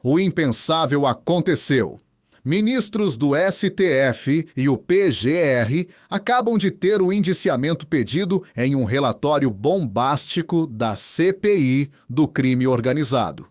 O impensável aconteceu. Ministros do STF e o PGR acabam de ter o indiciamento pedido em um relatório bombástico da CPI do crime organizado.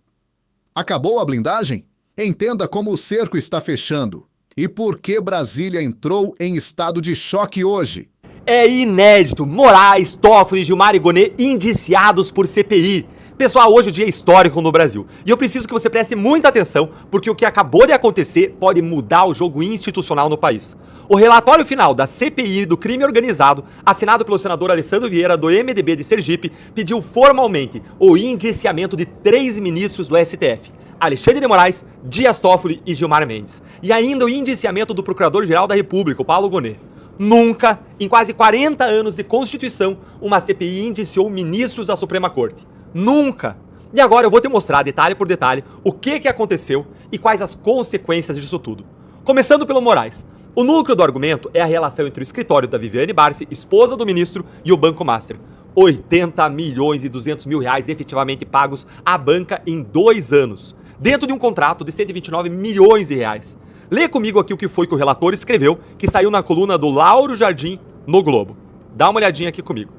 Acabou a blindagem? Entenda como o cerco está fechando e por que Brasília entrou em estado de choque hoje. É inédito, Moraes, Toffoli, Gilmar e Gonê indiciados por CPI. Pessoal, hoje o dia é histórico no Brasil e eu preciso que você preste muita atenção porque o que acabou de acontecer pode mudar o jogo institucional no país. O relatório final da CPI do crime organizado, assinado pelo senador Alessandro Vieira do MDB de Sergipe, pediu formalmente o indiciamento de 3 ministros do STF. Alexandre de Moraes, Dias Toffoli e Gilmar Mendes. E ainda o indiciamento do Procurador-Geral da República, o Paulo Gonê. Nunca, em quase 40 anos de Constituição, uma CPI indiciou ministros da Suprema Corte. Nunca! E agora eu vou te mostrar, detalhe por detalhe, o que aconteceu e quais as consequências disso tudo. Começando pelo Moraes. O núcleo do argumento é a relação entre o escritório da Viviane Barsi, esposa do ministro, e o Banco Master. 80 milhões e 200 mil reais efetivamente pagos à banca em 2 anos, dentro de um contrato de 129 milhões de reais. Lê comigo aqui o que foi que o relator escreveu, que saiu na coluna do Lauro Jardim no Globo. Dá uma olhadinha aqui comigo.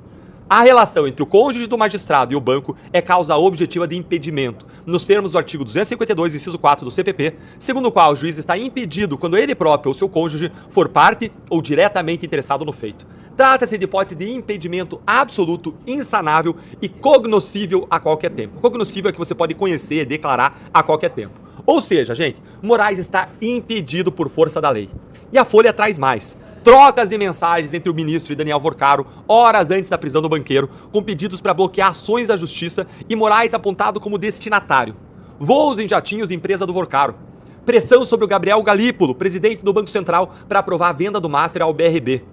A relação entre o cônjuge do magistrado e o banco é causa objetiva de impedimento, nos termos do artigo 252, inciso 4 do CPP, segundo o qual o juiz está impedido quando ele próprio ou seu cônjuge for parte ou diretamente interessado no feito. Trata-se de hipótese de impedimento absoluto, insanável e cognoscível a qualquer tempo. Cognoscível é que você pode conhecer e declarar a qualquer tempo. Ou seja, gente, Moraes está impedido por força da lei. E a Folha traz mais. Trocas de mensagens entre o ministro e Daniel Vorcaro, horas antes da prisão do banqueiro, com pedidos para bloquear ações da justiça e Moraes apontado como destinatário. Voos em jatinhos de empresa do Vorcaro. Pressão sobre o Gabriel Galípolo, presidente do Banco Central, para aprovar a venda do Master ao BRB.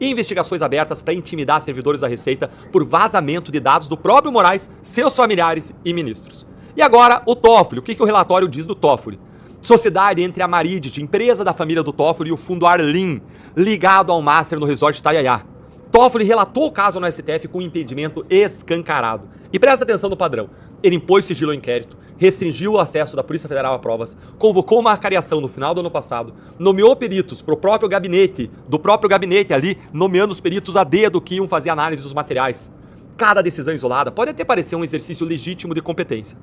Investigações abertas para intimidar servidores da Receita por vazamento de dados do próprio Moraes, seus familiares e ministros. E agora, o Toffoli. O que o relatório diz do Toffoli? Sociedade entre a Maridit, empresa da família do Toffoli, e o fundo Arlim, ligado ao Master no resort Itaiaiá. Toffoli relatou o caso no STF com impedimento escancarado. E presta atenção no padrão. Ele impôs sigilo ao inquérito, restringiu o acesso da Polícia Federal a provas, convocou uma cariação no final do ano passado, nomeou peritos pro próprio gabinete, ali, nomeando os peritos a dedo que iam fazer análise dos materiais. Cada decisão isolada pode até parecer um exercício legítimo de competência.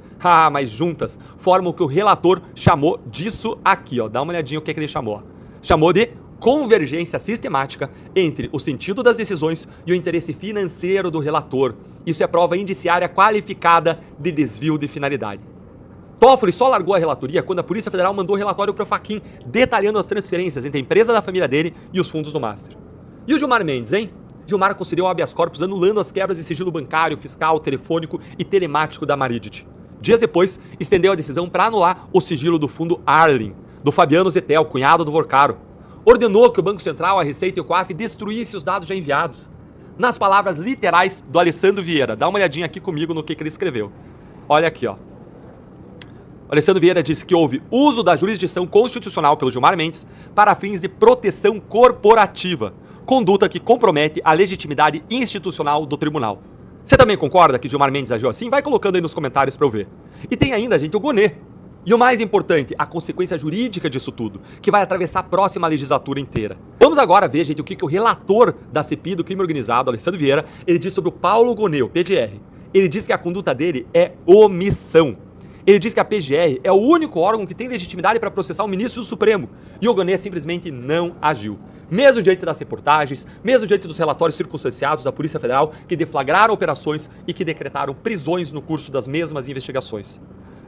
Mas juntas formam o que o relator chamou disso aqui, ó. Dá uma olhadinha o que ele chamou. Chamou de convergência sistemática entre o sentido das decisões e o interesse financeiro do relator. Isso é prova indiciária qualificada de desvio de finalidade. Toffoli só largou a relatoria quando a Polícia Federal mandou relatório para o Fachin detalhando as transferências entre a empresa da família dele e os fundos do Master. E o Gilmar Mendes, hein? Gilmar concedeu habeas corpus anulando as quebras de sigilo bancário, fiscal, telefônico e telemático da Maridit. Dias depois, estendeu a decisão para anular o sigilo do fundo Arlim, do Fabiano Zetel, cunhado do Vorcaro. Ordenou que o Banco Central, a Receita e o COAF destruíssem os dados já enviados. Nas palavras literais do Alessandro Vieira. Dá uma olhadinha aqui comigo no que ele escreveu. Olha aqui, ó. O Alessandro Vieira disse que houve uso da jurisdição constitucional pelo Gilmar Mendes para fins de proteção corporativa, conduta que compromete a legitimidade institucional do tribunal. Você também concorda que Gilmar Mendes agiu assim? Vai colocando aí nos comentários para eu ver. E tem ainda, gente, o Gonê. E o mais importante, a consequência jurídica disso tudo, que vai atravessar a próxima legislatura inteira. Vamos agora ver, gente, o que o relator da CPI do crime organizado, Alessandro Vieira, ele diz sobre o Paulo Gonê, o PGR. Ele diz que a conduta dele é omissão. Ele diz que a PGR é o único órgão que tem legitimidade para processar o ministro do Supremo. E o Gonê simplesmente não agiu. Mesmo diante das reportagens, mesmo diante dos relatórios circunstanciados da Polícia Federal que deflagraram operações e que decretaram prisões no curso das mesmas investigações.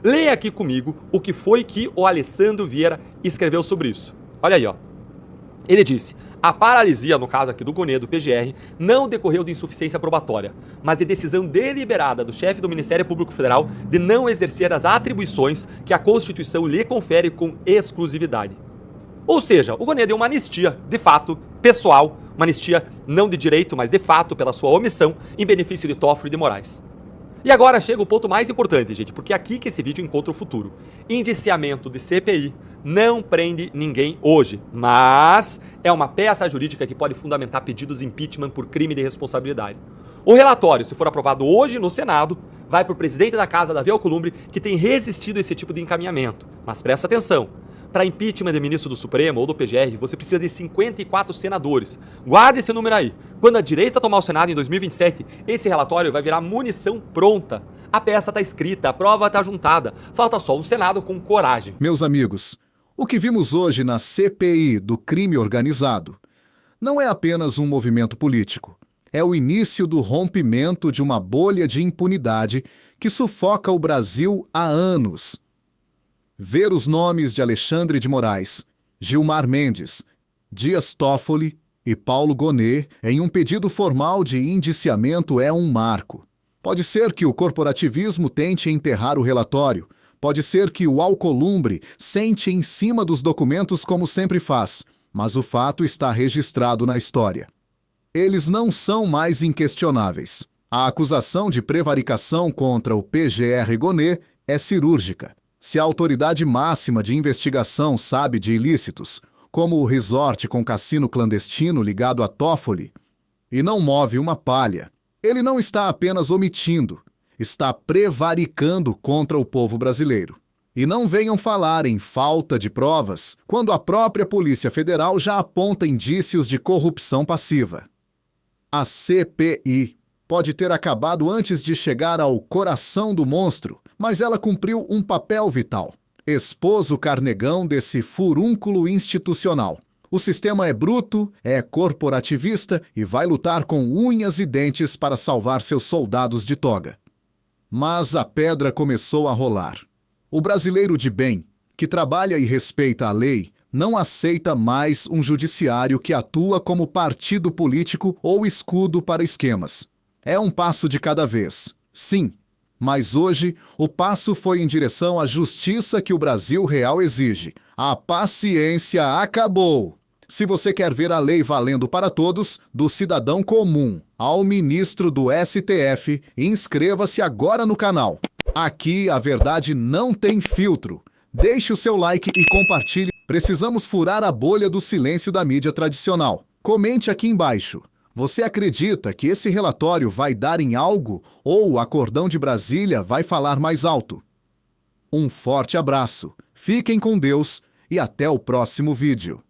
Leia aqui comigo o que foi que o Alessandro Vieira escreveu sobre isso. Olha aí, ó. Ele disse: a paralisia, no caso aqui do Gonê, do PGR, não decorreu de insuficiência probatória, mas de decisão deliberada do chefe do Ministério Público Federal de não exercer as atribuições que a Constituição lhe confere com exclusividade. Ou seja, o Gonê deu uma anistia, de fato, pessoal, uma anistia não de direito, mas de fato pela sua omissão, em benefício de Toffoli e de Moraes. E agora chega o ponto mais importante, gente, porque é aqui que esse vídeo encontra o futuro. Indiciamento de CPI não prende ninguém hoje, mas é uma peça jurídica que pode fundamentar pedidos de impeachment por crime de responsabilidade. O relatório, se for aprovado hoje no Senado, vai para o presidente da casa, Davi Alcolumbre, que tem resistido a esse tipo de encaminhamento. Mas presta atenção, para impeachment de ministro do Supremo ou do PGR, você precisa de 54 senadores. Guarda esse número aí. Quando a direita tomar o Senado em 2027, esse relatório vai virar munição pronta. A peça está escrita, a prova está juntada. Falta só o Senado com coragem. Meus amigos, o que vimos hoje na CPI do crime organizado não é apenas um movimento político. É o início do rompimento de uma bolha de impunidade que sufoca o Brasil há anos. Ver os nomes de Alexandre de Moraes, Gilmar Mendes, Dias Toffoli e Paulo Gonet em um pedido formal de indiciamento é um marco. Pode ser que o corporativismo tente enterrar o relatório, pode ser que o Alcolumbre sente em cima dos documentos como sempre faz, mas o fato está registrado na história. Eles não são mais inquestionáveis. A acusação de prevaricação contra o PGR Gonet é cirúrgica. Se a autoridade máxima de investigação sabe de ilícitos, como o resort com cassino clandestino ligado a Toffoli, e não move uma palha, ele não está apenas omitindo, está prevaricando contra o povo brasileiro. E não venham falar em falta de provas quando a própria Polícia Federal já aponta indícios de corrupção passiva. A CPI pode ter acabado antes de chegar ao coração do monstro, mas ela cumpriu um papel vital. Expôs o carnegão desse furúnculo institucional. O sistema é bruto, é corporativista e vai lutar com unhas e dentes para salvar seus soldados de toga. Mas a pedra começou a rolar. O brasileiro de bem, que trabalha e respeita a lei, não aceita mais um judiciário que atua como partido político ou escudo para esquemas. É um passo de cada vez, sim, mas hoje o passo foi em direção à justiça que o Brasil real exige. A paciência acabou! Se você quer ver a lei valendo para todos, do cidadão comum ao ministro do STF, inscreva-se agora no canal. Aqui a verdade não tem filtro. Deixe o seu like e compartilhe. Precisamos furar a bolha do silêncio da mídia tradicional. Comente aqui embaixo. Você acredita que esse relatório vai dar em algo ou o Acordão de Brasília vai falar mais alto? Um forte abraço, fiquem com Deus e até o próximo vídeo.